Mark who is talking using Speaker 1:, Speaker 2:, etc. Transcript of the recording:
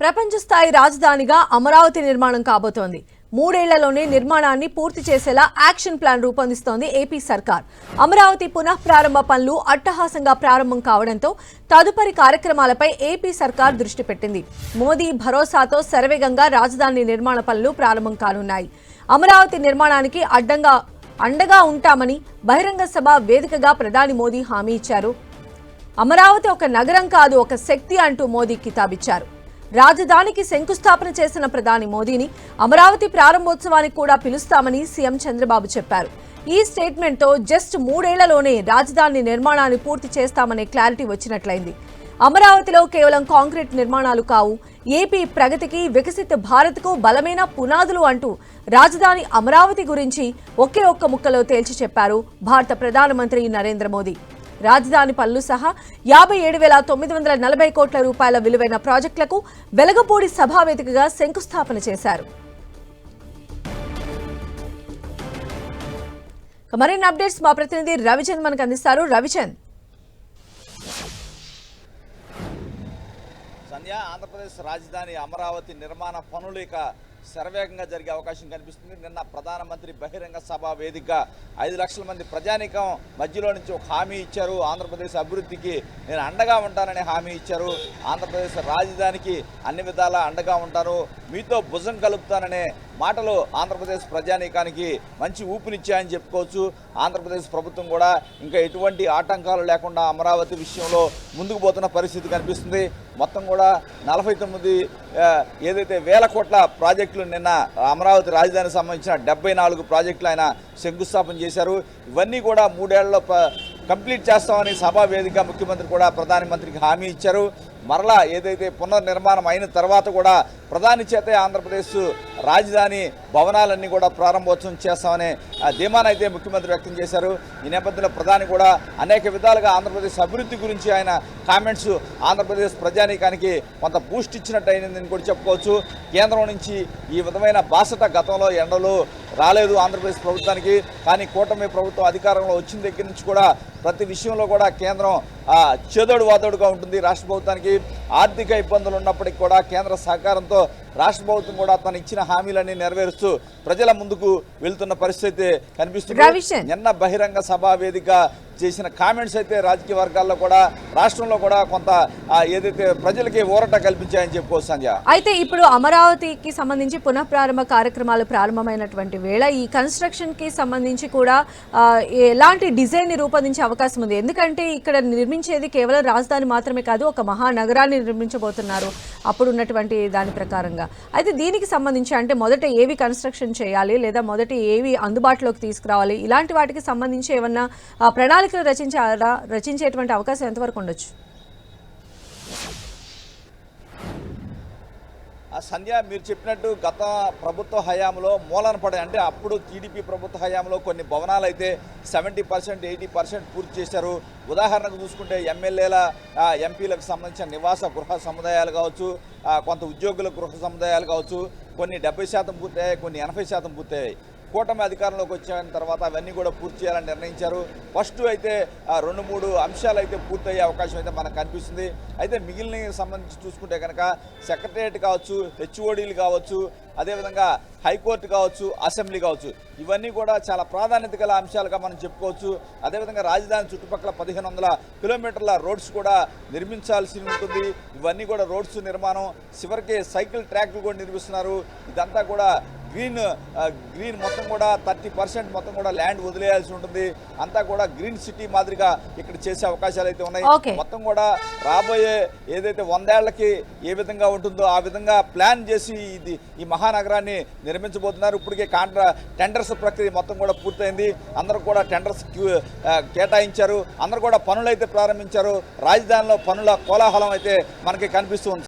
Speaker 1: ప్రపంచ స్థాయి రాజధానిగా అమరావతి నిర్మాణం కాబోతోంది. 3 ఏళ్లలోనే నిర్మాణాన్ని పూర్తి చేసేలా యాక్షన్ ప్లాన్ రూపొందిస్తోంది ఏపీ సర్కార్. అమరావతి పునః ప్రారంభ పనులు అట్టహాసంగా ప్రారంభం కావడంతో తదుపరి కార్యక్రమాలపై ఏపీ సర్కార్ దృష్టి పెట్టింది. మోదీ భరోసాతో శరవేగంగా రాజధాని నిర్మాణ పనులు ప్రారంభం కానున్నాయి. అమరావతి నిర్మాణానికి అండగా ఉంటామని బహిరంగ సభ వేదికగా ప్రధాని మోదీ హామీ ఇచ్చారు. అమరావతి ఒక నగరం కాదు, ఒక శక్తి అంటూ మోదీ కితాబిచ్చారు. రాజధానికి శంకుస్థాపన చేసిన ప్రధాని మోదీని అమరావతి ప్రారంభోత్సవానికి కూడా పిలుస్తామని సీఎం చంద్రబాబు చెప్పారు. ఈ స్టేట్మెంట్తో జస్ట్ 3 ఏళ్లలోనే రాజధాని నిర్మాణాన్ని పూర్తి చేస్తామనే క్లారిటీ వచ్చినట్లయింది. అమరావతిలో కేవలం కాంక్రీట్ నిర్మాణాలు కావు, ఏపీ ప్రగతికి, వికసిత భారత్కు బలమైన పునాదులు అంటూ రాజధాని అమరావతి గురించి ఒకే ఒక్క ముక్కలో తేల్చి చెప్పారు భారత ప్రధానమంత్రి నరేంద్ర మోదీ. రాజధాని పనులు సహా 57,940 కోట్ల రూపాయల విలువైన ప్రాజెక్టులకు వెలగపూడి సభావేదికగా శంకుస్థాపన చేశారు. మరిన్ని అప్డేట్స్ మా ప్రతినిధి రవిచంద్ మనకు అందిస్తారు. రవిచంద్,
Speaker 2: ఆంధ్రప్రదేశ్ రాజధాని అమరావతి నిర్మాణ పనులు ఇక శరవేగంగా జరిగే అవకాశం కనిపిస్తుంది. నిన్న ప్రధానమంత్రి బహిరంగ సభ వేదికగా 5 లక్షల మంది ప్రజానీకం మధ్యలో నుంచి ఒక హామీ ఇచ్చారు. ఆంధ్రప్రదేశ్ అభివృద్ధికి నేను అండగా ఉంటానని హామీ ఇచ్చారు. ఆంధ్రప్రదేశ్ రాజధానికి అన్ని విధాలా అండగా ఉంటాను, మీతో భుజం కలుపుతాననే మాటలు ఆంధ్రప్రదేశ్ ప్రజానీకానికి మంచి ఊపినిచ్చాయని చెప్పుకోవచ్చు. ఆంధ్రప్రదేశ్ ప్రభుత్వం కూడా ఇంకా ఎటువంటి ఆటంకాలు లేకుండా అమరావతి విషయంలో ముందుకు పోతున్న పరిస్థితి కనిపిస్తుంది. మొత్తం కూడా 49 ఏదైతే వేల కోట్ల ప్రాజెక్టులు నిన్న అమరావతి రాజధానికి సంబంధించిన 74 ప్రాజెక్టులు ఆయన శంకుస్థాపన చేశారు. ఇవన్నీ కూడా 3 ఏళ్లలో కంప్లీట్ చేస్తామని సభా వేదిక ముఖ్యమంత్రి కూడా ప్రధానమంత్రికి హామీ ఇచ్చారు. మరలా ఏదైతే పునర్నిర్మాణం అయిన తర్వాత కూడా ప్రధాని చేతే ఆంధ్రప్రదేశ్ రాజధాని భవనాలన్నీ కూడా ప్రారంభోత్సవం చేస్తామనే ధీమానైతే ముఖ్యమంత్రి వ్యక్తం చేశారు. ఈ నేపథ్యంలో ప్రధాని కూడా అనేక విధాలుగా ఆంధ్రప్రదేశ్ అభివృద్ధి గురించి ఆయన కామెంట్స్ ఆంధ్రప్రదేశ్ ప్రజానీకానికి కొంత బూస్ట్ ఇచ్చినట్టు అయిందని కూడా చెప్పుకోవచ్చు. కేంద్రం నుంచి ఈ విధమైన బాసట గతంలో ఎండలు రాలేదు ఆంధ్రప్రదేశ్ ప్రభుత్వానికి. కానీ కూటమి ప్రభుత్వం అధికారంలో వచ్చిన దగ్గర నుంచి కూడా ప్రతి విషయంలో కూడా కేంద్రం చేదోడు వాదోడుగా ఉంటుంది. రాష్ట్ర ప్రభుత్వానికి ఆర్థిక ఇబ్బందులు ఉన్నప్పటికీ కూడా కేంద్ర సహకారంతో రాష్ట్ర ప్రభుత్వం కూడా తను ఇచ్చిన హామీలన్నీ నెరవేరుస్తూ ప్రజల ముందుకు వెళ్తున్న పరిస్థితి కనిపిస్తుంది. నిన్న బహిరంగ సభా వేదిక చేసిన కామెంట్స్ అయితే రాజకీయ వర్గాల్లో కూడా రాష్ట్రంలో కూడా కొంత ఏదైతే ప్రజలకి ఊరట కల్పించాయని చెప్పుకోవచ్చు. సంధ్య,
Speaker 1: అయితే ఇప్పుడు అమరావతికి సంబంధించి పునఃప్రారంభ కార్యక్రమాలు ప్రారంభమైనటువంటి వేళ ఈ కన్స్ట్రక్షన్ కి సంబంధించి కూడా ఎలాంటి డిజైన్ ని రూపొందించే అవకాశం ఉంది? ఎందుకంటే ఇక్కడ నిర్మించేది కేవలం రాజధాని మాత్రమే కాదు, ఒక మహానగరాన్ని నిర్మించబోతున్నారు అప్పుడు ఉన్నటువంటి దాని ప్రకారంగా. అయితే దీనికి సంబంధించి అంటే మొదట ఏవి కన్స్ట్రక్షన్ చేయాలి, లేదా మొదట ఏవి అందుబాటులోకి తీసుకురావాలి, ఇలాంటి వాటికి సంబంధించి ఏమన్నా ప్రణాళికలు రచించేటువంటి అవకాశం ఎంతవరకు ఉండొచ్చు?
Speaker 2: సంధ్య, మీరు చెప్పినట్టు గత ప్రభుత్వ హయాంలో మూలన పడే అంటే అప్పుడు టీడీపీ ప్రభుత్వ హయాంలో కొన్ని భవనాలు అయితే 70%, 80% పూర్తి చేశారు. ఉదాహరణకు చూసుకుంటే ఎమ్మెల్యేల ఎంపీలకు సంబంధించిన నివాస గృహ సముదాయాలు కావచ్చు, కొంత ఉద్యోగుల గృహ సముదాయాలు కావచ్చు, కొన్ని 70% పూర్తయ్యాయి, కొన్ని 80% పూర్తయ్యాయి. కూటమి అధికారంలోకి వచ్చిన తర్వాత అవన్నీ కూడా పూర్తి చేయాలని నిర్ణయించారు. ఫస్ట్ అయితే 2-3 అంశాలు అయితే పూర్తయ్యే అవకాశం అయితే మనకు కనిపిస్తుంది. అయితే మిగిలిన సంబంధించి చూసుకుంటే కనుక సెక్రటేరియట్ కావచ్చు, హెచ్ఓడీలు కావచ్చు, అదేవిధంగా హైకోర్టు కావచ్చు, అసెంబ్లీ కావచ్చు, ఇవన్నీ కూడా చాలా ప్రాధాన్యత గల అంశాలుగా మనం చెప్పుకోవచ్చు. అదేవిధంగా రాజధాని చుట్టుపక్కల 1500 కిలోమీటర్ల రోడ్స్ కూడా నిర్మించాల్సి ఉంటుంది. ఇవన్నీ కూడా రోడ్స్ నిర్మాణం, చివరికి సైకిల్ ట్రాక్లు కూడా నిర్మిస్తున్నారు. ఇదంతా కూడా గ్రీన్ మొత్తం కూడా 30% మొత్తం కూడా ల్యాండ్ వదిలేయాల్సి ఉంటుంది. అంతా కూడా గ్రీన్ సిటీ మాదిరిగా ఇక్కడ చేసే అవకాశాలు అయితే ఉన్నాయి. మొత్తం కూడా రాబోయే ఏదైతే 100 ఏళ్లకి ఏ విధంగా ఉంటుందో ఆ విధంగా ప్లాన్ చేసి ఈ మహానగరాన్ని నిర్మించబోతున్నారు. ఇప్పటికే టెండర్స్ ప్రక్రియ మొత్తం కూడా పూర్తయింది. అందరూ కూడా టెండర్స్ కేటాయించారు. అందరూ కూడా పనులు అయితే ప్రారంభించారు. రాజధానిలో పనుల కోలాహలం అయితే మనకి కనిపిస్తుంది.